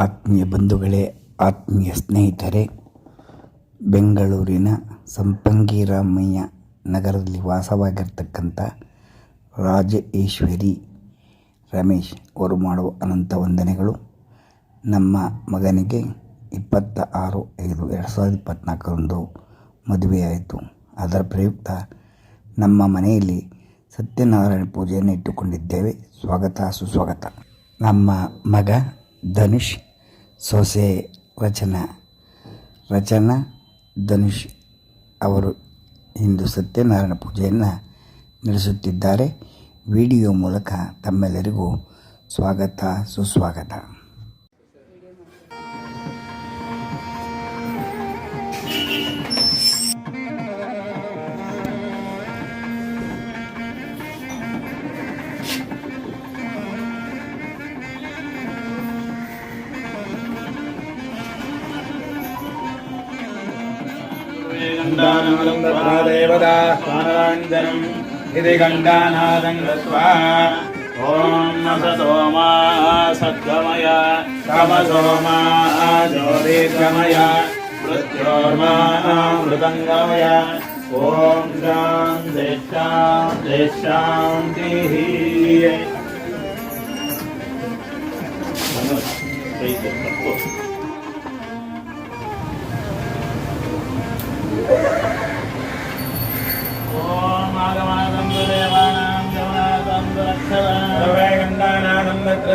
ಆತ್ಮೀಯ ಬಂಧುಗಳೇ, ಆತ್ಮೀಯ ಸ್ನೇಹಿತರೆ, ಬೆಂಗಳೂರಿನ ಸಂಪಂಗಿರಾಮಯ್ಯ ನಗರದಲ್ಲಿ ವಾಸವಾಗಿರ್ತಕ್ಕಂಥ ರಾಜೇಶ್ವರಿ ರಮೇಶ್ ಅವರು ಮಾಡುವ ಅನಂತ ವಂದನೆಗಳು. ನಮ್ಮ ಮಗನಿಗೆ 26/5/2024 ಮದುವೆಯಾಯಿತು. ಅದರ ಪ್ರಯುಕ್ತ ನಮ್ಮ ಮನೆಯಲ್ಲಿ ಸತ್ಯನಾರಾಯಣ ಪೂಜೆಯನ್ನು ಇಟ್ಟುಕೊಂಡಿದ್ದೇವೆ. ಸ್ವಾಗತ ಸುಸ್ವಾಗತ. ನಮ್ಮ ಮಗ ಧನುಷ್, ಸೊಸೆ ರಚನಾ ಧನುಷ್ ಅವರು ಇಂದು ಸತ್ಯನಾರಾಯಣ ಪೂಜೆಯನ್ನು ನಡೆಸುತ್ತಿದ್ದಾರೆ. ವಿಡಿಯೋ ಮೂಲಕ ತಮ್ಮೆಲ್ಲರಿಗೂ ಸ್ವಾಗತ ಸುಸ್ವಾಗತ. देवता स्वानराञ्जनम् इति गण्डानादं गत्वा ॐ सतोमा सद्गमय तमसोमा ज्योतिर्गमय मृत्योर्मा मृतङ्गमय ॐ शान्ति शान्तिः.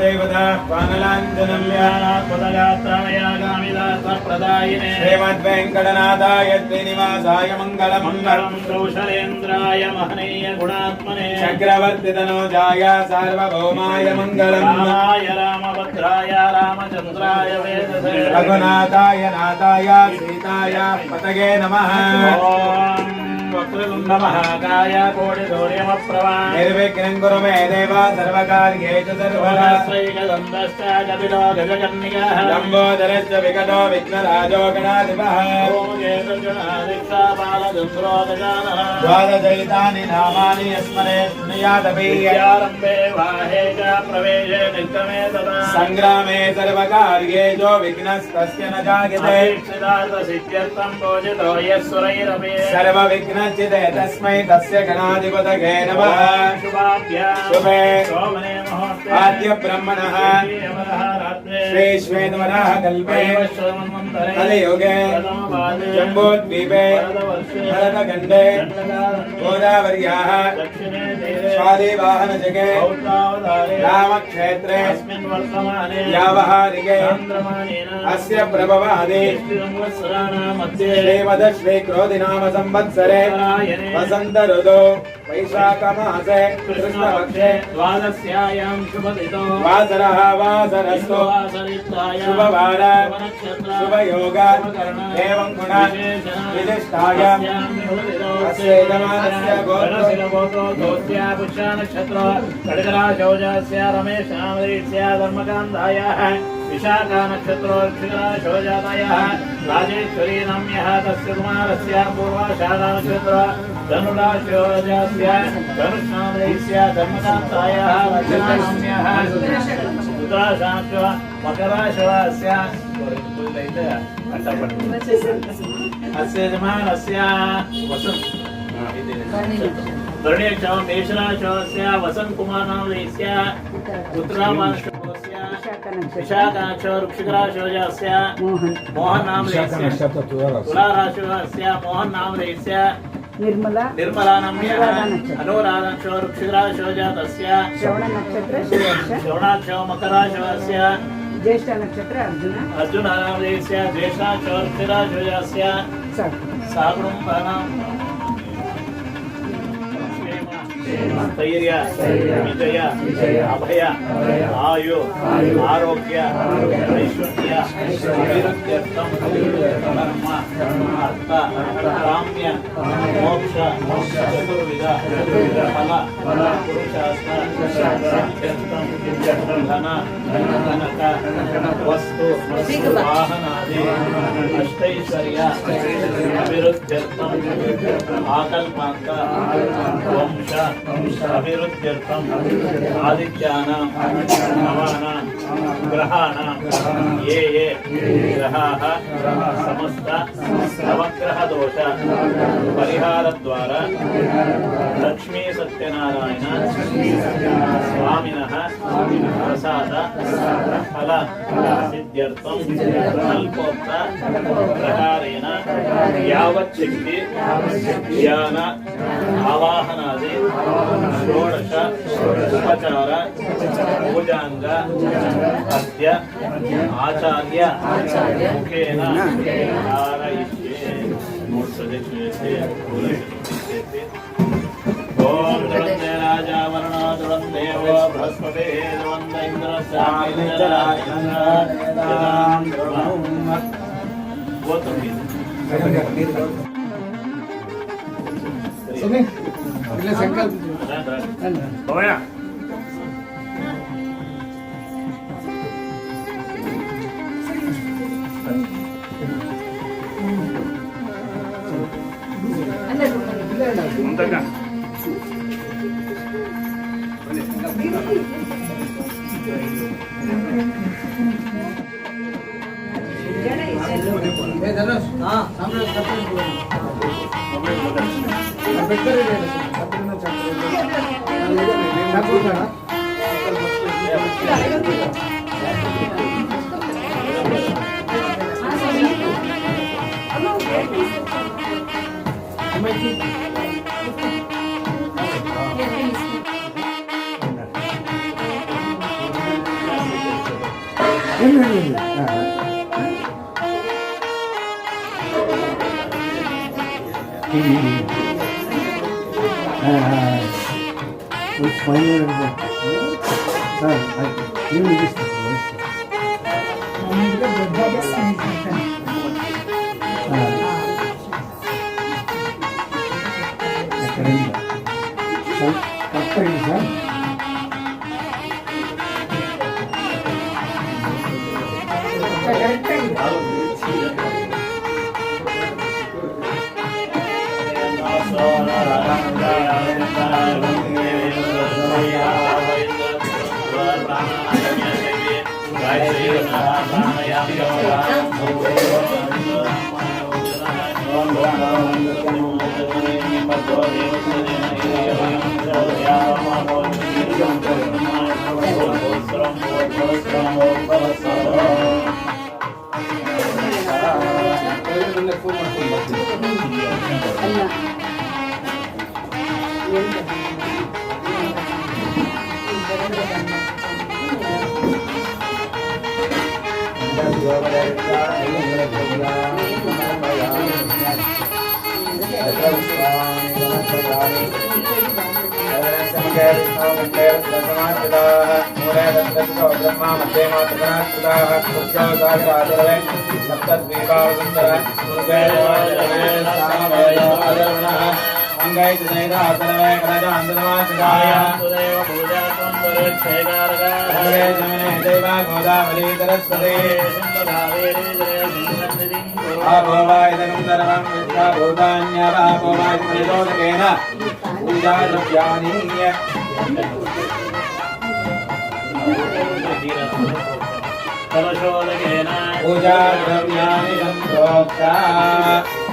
देवता पानलाञ्जनं यानात्मदयात्राणयागामिदासप्रदायिने श्रीमद्वेङ्कटनाथाय श्रीनिवासाय मङ्गलमङ्गलं कौशलेन्द्राय महनीय गुणात्मने चक्रवर्तितनोजाय सार्वभौमाय मङ्गलं रामाय रामभद्राय रामचन्द्राय वेदसे रघुनाथाय नाथाय सीताय पतये नमः. वक्रतुण्डमहाकाय कोटिसूर्यमप्रभा निर्विघ्नं कुरु मे देव सर्वकार्येषु सर्वदा. श्रीगन्धश्च कपिलो गजकर्णिकः लम्बोदरश्च विकटो विघ्नराजो गणाधिपः ओमकेतुर्गणाधिक्षापालचन्द्रो गजानः. द्वादशैतानि नामानि स्मरे शृणुयादपि आरम्भे वाहे च प्रवेशे निर्गमे तथा सङ्ग्रामे सर्वकार्येषु विघ्नस्तस्य न जायते. सिद्ध्यर्थं पूजितो यस्वरैरपि सर्वविघ्न तस्मै तस्य गणाधिपतये नमः. शुभे आद्य ब्रह्मणः श्री श्वेतवराह कल्पे कलियुगे जम्बूद्वीपे भरतखण्डे गोदावर्याः स्वादिवाहनजगे रामक्षेत्रे व्यावहारिके अस्य प्रभवादि श्रीमद श्रीक्रोधिनाम संवत्सरे वसंत ऋतु वैशाख मासे कृष्णपक्षे द्वादश्यायां शुभतिथौ वासरः वासरस्तु शुभवार शुभयोग एवं गुण विशिष्टायाम् अस्य यजमानस्य गोत्रोद्या पुष्य नक्षत्र कटकराशोजस्य रमेशामरीस्य धर्मकान्तायाः विशाखा नक्षत्रो ऋषिकराशोजातायाः राजेश्वरी नाम्यः तस्य कुमारस्य पूर्वाषाढा नक्षत्र धनुराशोजस्य धनुष्नामयस्य धर्मकान्तायाः रचनानाम्यः रुद्राशाक्ष मकराशोस्य अस्य यजमानस्य वर्ण्यक्षौ मेषराशोस्य वसंत कुमार नामस्य उत्तरामाशोस्य विशाखाक्षौ ऋक्षिकराशोजस्य मोहन नामस्य तुलाराशोस्य मोहन नामस्य निर्मला नाम्यः अनुराधाक्षौ ऋक्षिकराशोजातस्य श्रवणाक्षौ मकराशोस्य ज्येष्ठ नक्षत्र अर्जुन नामस्य ज्येष्ठाक्षौ ऋक्षिकराशोजस्य सागुणं स्थैर्य विजय अभय आयु आरोग्य ऐश्वर्य अभिवृद्ध्यर्थं धर्म अर्थ काम्य मोक्ष चतुर्विध फल पुरुषार्थ धन धनक वस्तु वाहनादि अष्टैश्वर्य अभिवृद्ध्यर्थं आकल्पान्त वंश अभिवृद्ध्यर्थं आदित्यानां नवानां ग्रहाणां ये ये ग्रहाः समस्त नवग्रहदोष परिहारद्वारा लक्ष्मी सत्यनारायण स्वामिनः प्रसाद फल सिद्ध्यर्थं अल्पोक्त प्रकारेण यावच्छक्ति ध्यान आवाहनादि षोडश उपचार पूजांग अद्य आचार्य मुखेन कारयिष्ये मूर्छदिष्येते कुलशिष्येते ओम द्रवन्ते राजा वरुणो द्रवन्देवो बृहस्पते द्रवन्त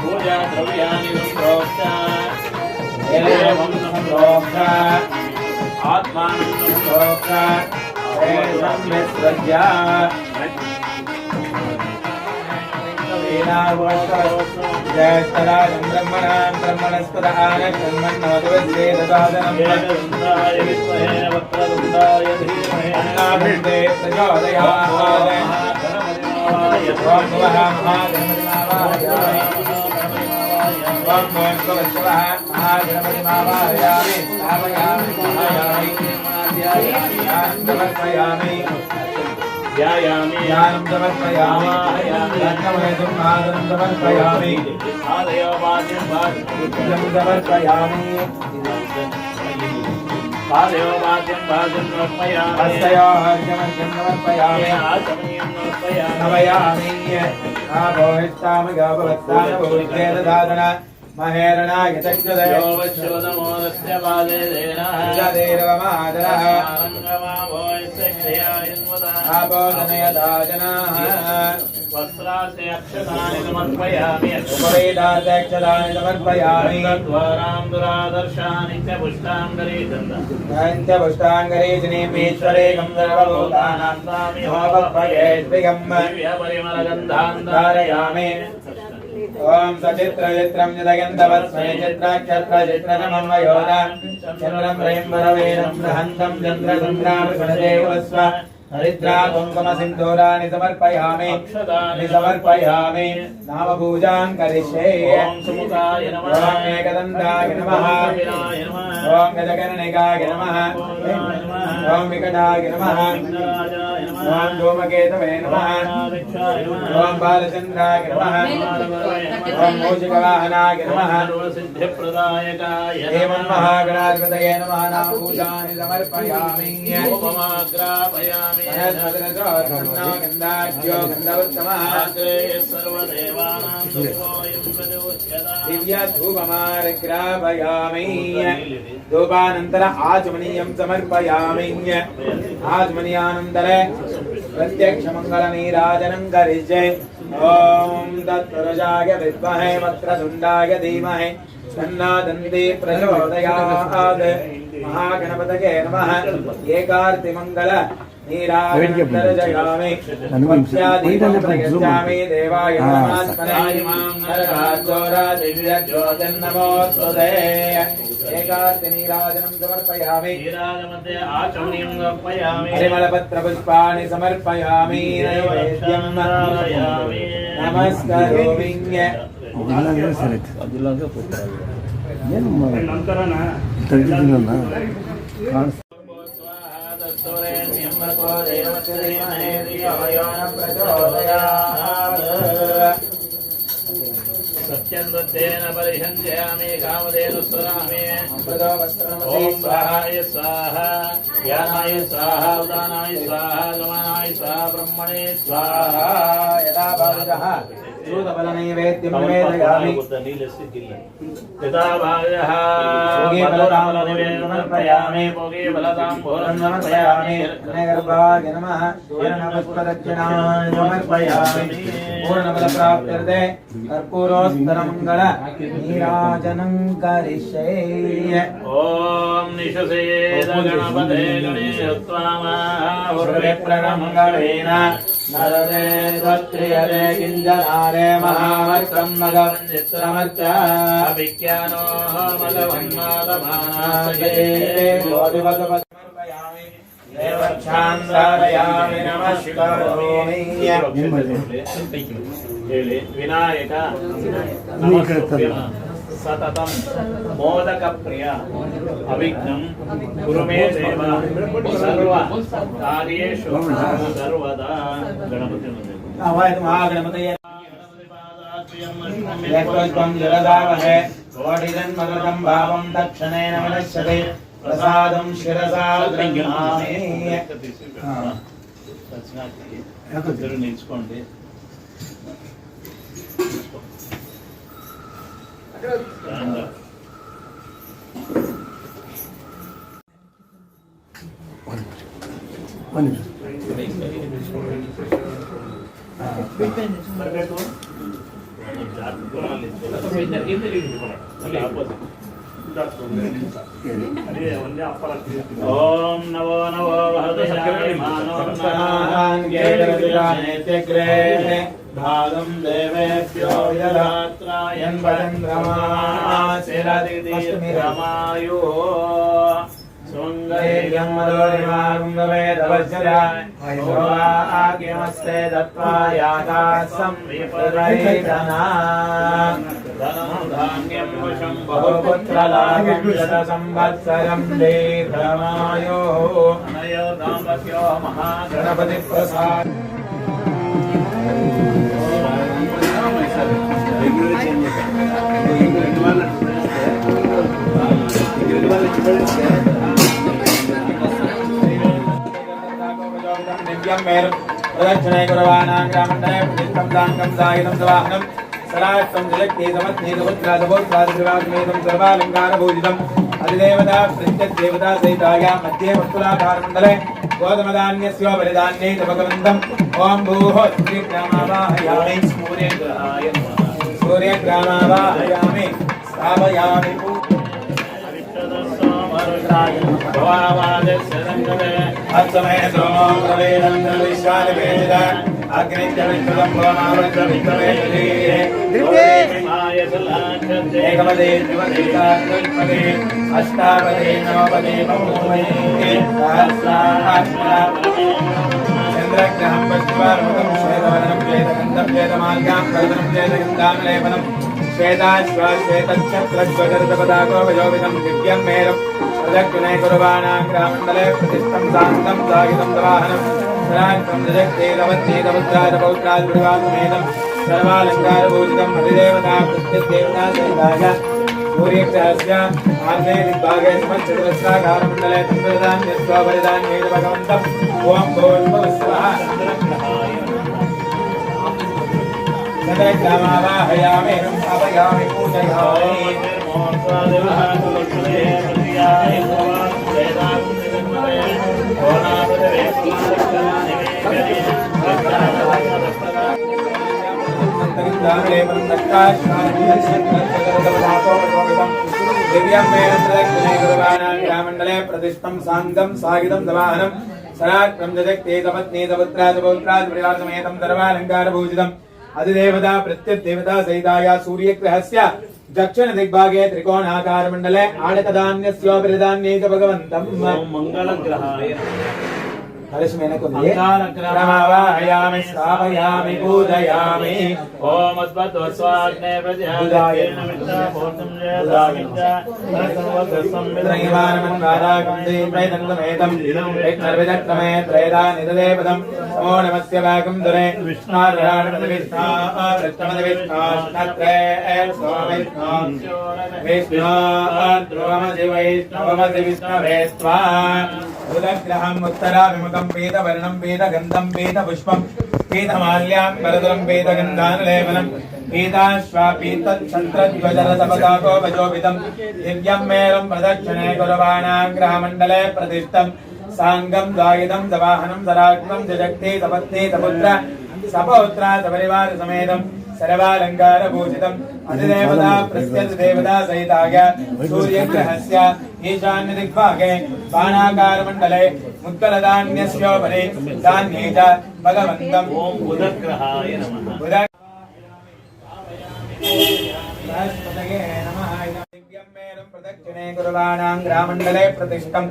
पूजा द्रव्याणि संप्रोक्ता एवं संप्रोक्ता आत्मानं संप्रोक्ता संविसृज्य जयस्तराजं ब्रह्मणां ब्रह्मणस्पतः आनन्दन्मन्नोदवस्ये ददादनं अन्नाभिर्दे प्रचोदयात् ध्यानं समर्पयामि लग्नमयं नादं समर्पयामि पूजं समर्पयामि हस्तयोर्घ्यमर्घ्यं समर्पयामि नमयामि आभोहिष्टामि गाभवत्तानभूर्गे ददादन महेरणाय चक्षुषे यो वश्योदमोदस्य पादेदेनः जदेरवमादरः आपोदनयदाजनाः वस्त्रास्य अक्षतानि समर्पयामि उपवेदाध्यक्षतानि समर्पयामि द्वारां दुरादर्शानि च पुष्टाङ्गरीजनीमेश्वरे गन्धर्वभूतानां तामिहोपयेद्विगम् दिव्यपरिमलगन्धान् धारयामि ओम सचित्रचित्रं जगन्तवस्मै चित्राक्षत्रचित्रतमं वयोदा चन्द्रं रयं वरवेरं बृहन्तं चन्द्रसन्द्रामृषदेवस्व हरिद्रा कुङ्कुमसिन्दूराणि समर्पयामि नामपूजां करिष्ये ॐ सुमुखाय नमः ॐ एकदन्ताय नमः ॐ गजकर्णिकाय नमः ॐ विकटाय नमः ॐ धूमकेतवे नमः ॐ बालचन्द्राय नमः ॐ मूषिकवाहनाय नमः सिद्धिप्रदायकाय एवं महागणाधिपतये नमः नामपूजानि समर्पयामि ओममाग्रापयामि गन्धाढ्यो गन्धवत्तमः सर्वदेवानां दिव्यधूपमार्ग्रापयामि धूपानन्तर आचमनीयं समर्पयामि आचमनीयानन्तर प्रत्यक्षमङ्गलनीराजनं करिष्ये ॐ तत्पुरुषाय विद्महे वक्रतुण्डाय धीमहि तन्नो दन्ती प्रचोदयात् महागणपतये नमः एकार्तिमङ्गल नीराजनन्तर्जयामि वक्ष्यादीपं देवाय नमोस्तुते एकार्ति नीराजनं समर्पयामि परिमलपत्रपुष्पाणि समर्पयामि नैवेद्यं नमस्करोमि सत्यं परिहन्यामि कामधेनु स्वरामि ॐ स्वाहाय स्वाहा ज्ञानाय स्वाहा उदानाय स्वाहा गमनाय स्वाहा ब्रह्मणे स्वाहा यदा भागः सूतफलनैवेद्यं निवेदयामि यदा भागः समर्पयामि भोगे फलताम्बूलं समर्पयामि गर्भाय नमः हिरण्यपुष्पदक्षिणाय समर्पयामि पूर्णफलप्राप्त्यर्थे कर्पूरोत्तरमङ्गल नीराजनं करिष्ये ॐ निशसेद गणपते गणेशोत्तमाहुर्विप्रणमङ्गलेन नरदे त्वत्क्रियते किञ्जनारे महावर्कं मगवञ्चित्रमर्च अभिज्ञानो मगवन्मादमानासये देवच्छान्दारयामि नमः शिवरोमि ಹೇಳಿ ವಿನಾಯಕ ನಮಸ್ತುಭ್ಯಂ ಸತತಂ ಮೋದಕ ಪ್ರಿಯ ಅವಿಘ್ನಂ ಕುರು ಮೇ ದೇವ ಸರ್ವ ಕಾರ್ಯೇಷು ಸರ್ವದಾ ಗಣಪತಿ आवाज महागणपतये यत्त्वं जलदावहे कोटिजन्मगतं भावं दक्षिणेन विनश्यते प्रसादं शिरसा गृह्णामि నిల్చుకోండి ఓం నవో నవో వహదయామి मानोन्नहान्यग्रे भागं देवेभ्यो यदात्रायन् वदन्द्रमासिरदिरमायो सुङ्गैर्यं मदोरिमागुङ्गवेदवज्रा आज्ञमस्ते दत्त्वा यागासं विपरीतना धनं धान्यं वशं बहुपुत्रलाभं शतसंवत्सरं दीर्घमायोः अनयो दाम्पत्यो महागणपतिप्रसाद दिव्यं मेरु प्रदक्षिणे कुर्वाणां ग्रामण्डले प्रतिष्ठं दाङ्गं दायिनं सवाहनं सराष्ट्रं जलक्ते समत्नेतवत्राजभोत्राजविवासमेतं सर्वालङ्कारभूषितम् अधिदेवता प्रत्यदेवता सहिताय मध्ये वस्तुलाकारमण्डले गोधमधान्यस्योपरिधान्ये च भगवन्तम् ॐ भूः सूर्यग्रामावाहयामि सूर्यग्रामावाहयामि स्थापयामि अत्समये सोमो प्रवेदं विश्वानिवेदित अग्निञ्जविष्णुतं भवमावृतविष्णुवेदिते एकपदे द्विपदे अष्टापदे नवपदे बहुपदे चन्द्रग्रहं पश्चिमार्मुखं श्वेतवदनं श्वेतगन्धं श्वेतमाल्यां कल्पनं श्वेतगन्धां लेपनं श्वेताश्वेतच्छत्रश्वगर्दपदाको वयोविदं दिव्यं मेरं प्रदक्षिणे कुर्वाणां ग्रामण्डले प्रतिष्ठं शान्तं सागितं दवाहनं सरान्तं जजक्तेरवत्येतपुत्राजपौत्राजविवासमेतं सर्वालङ्कारभूषितम् अधिदेवता प्रत्यदेवता सहिताय सूर्यग्रहस्य आग्ने दिग्भागे समश्चतुरस्राकारमण्डले तन्त्रदान्यस्वपरिधान्ये भगवन्तम् ॐ भूर्भुवस्सुवः चन्द्रग्रामावाहयामि स्थापयामि पूजयामि ग्रामण्डले प्रतिष्ठं साङ्गं सागितं दवाहनं सराक्रं जजक्तेतपत्नीतपुत्राजपौत्राजपरिवारसमेतं सर्वालङ्कारभूषितम् अधिदेवता प्रत्यदेवता सहिताय सूर्यग्रहस्य दक्षिण दिग्भागे त्रिकोणाकारमण्डले आडकधान्यस्योपरिधान्ये च भगवन्तम् मङ्गलग्रहाय क्रमावाहयामि स्थापयामि पूजयामि ॐ अस्मद्वस्वाग्ने प्रजापतेन विद्यापूर्णं त्रयदानमन्वादाकमेतं त्रयदा निददेवदं नमो नमस्य वाकं दुरे विष्णुर्विष्णुमधिवैष्णवमधिविष्णवे स्वा उदग्रहम् उत्तराभिमुखं पीतवर्णं पीतगन्धं पीतपुष्पं पीतमाल्यां करदुरं पीतगन्धानुलेपनं पीताश्वापीतच्छत्रध्वजरसपताको वजोभितं दिव्यं मेरुं प्रदक्षिणे कुर्वाणां ग्रामण्डले प्रतिष्ठं साङ्गं द्वायुधं दवाहनं सराक्तं जजक्ते सपत्नी सपुत्र सपौत्रा सपरिवारसमेतं सर्वालङ्कारभूषितम् अधिदेवता प्रत्यदेवता सहिताय सूर्यग्रहस्य ईशान्यदिग्भागे बाणाकारमण्डले मुद्गलधान्यस्योपरि धान्ये च भगवन्तम् ॐ बुधग्रहाय नमः बृहस्पतये नमः दिव्यं मेरुं प्रदक्षिणे कुर्वाणां ग्रामण्डले प्रतिष्ठं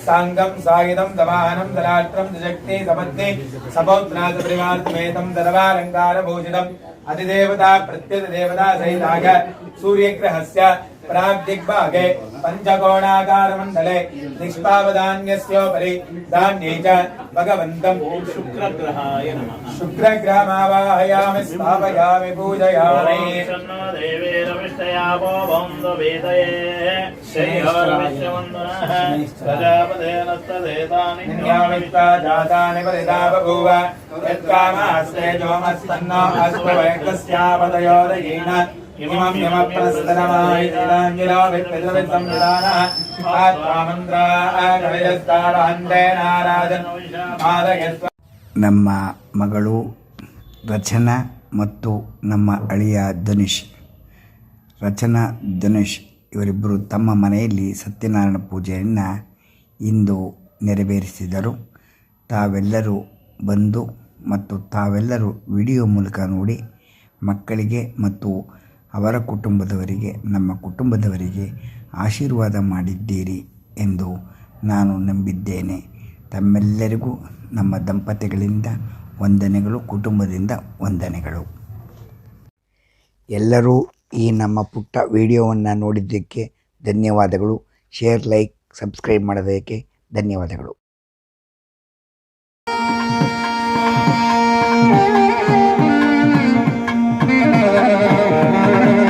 साङ्गं सागितं दवाहनं दलाष्ट्रं जजक्ते सपत्ने सपौत्राजपरिवारसमेतं सर्वालङ्कारभूषितम् अधिदेवता प्रत्यदेवता सहिताय सूर्यग्रहस्य प्राग्दिग्भागे पञ्चकोणाकारमण्डले निष्पावधान्यस्योपरि धान्ये च भगवन्तम् ॐ शुक्रग्रहाय नमः शुक्रग्रामावाहयामि स्थापयामि पूजयामि देवेरविष्टयापो वेदये श्रीहरविश्ववन्दनः प्रजापतेनस्तदेतानि निन्यामित्वा जातानि परिता बभूव यत्कामास्ते जोमस्तन्नो अस्तु वैकस्यापदयोदयेन इमं यमप्रस्तरमायिलाञ्जिलो विद्विद्विद्संविधानः आत्मामन्त्राकविजस्तावहन्ते नाराजन् मादयस्व ನಮ್ಮ ಮಗಳು ರಚನಾ ಮತ್ತು ನಮ್ಮ ಅಳಿಯ ಧನುಷ್ ಇವರಿಬ್ಬರು ತಮ್ಮ ಮನೆಯಲ್ಲಿ ಸತ್ಯನಾರಾಯಣ ಪೂಜೆಯನ್ನು ಇಂದು ನೆರವೇರಿಸಿದರು. ತಾವೆಲ್ಲರೂ ಬಂದು ಮತ್ತು ತಾವೆಲ್ಲರೂ ವಿಡಿಯೋ ಮೂಲಕ ನೋಡಿ ಮಕ್ಕಳಿಗೆ ಮತ್ತು ಅವರ ಕುಟುಂಬದವರಿಗೆ ನಮ್ಮ ಕುಟುಂಬದವರಿಗೆ ಆಶೀರ್ವಾದ ಮಾಡಿದ್ದೀರಿ ಎಂದು ನಾನು ನಂಬಿದ್ದೇನೆ. ತಮ್ಮೆಲ್ಲರಿಗೂ ನಮ್ಮ ದಂಪತಿಗಳಿಂದ ವಂದನೆಗಳು, ಕುಟುಂಬದಿಂದ ವಂದನೆಗಳು. ಎಲ್ಲರೂ ಈ ನಮ್ಮ ಪುಟ್ಟ ವಿಡಿಯೋವನ್ನು ನೋಡಿದ್ದಕ್ಕೆ ಧನ್ಯವಾದಗಳು. ಶೇರ್, ಲೈಕ್, ಸಬ್ಸ್ಕ್ರೈಬ್ ಮಾಡೋದಕ್ಕೆ ಧನ್ಯವಾದಗಳು.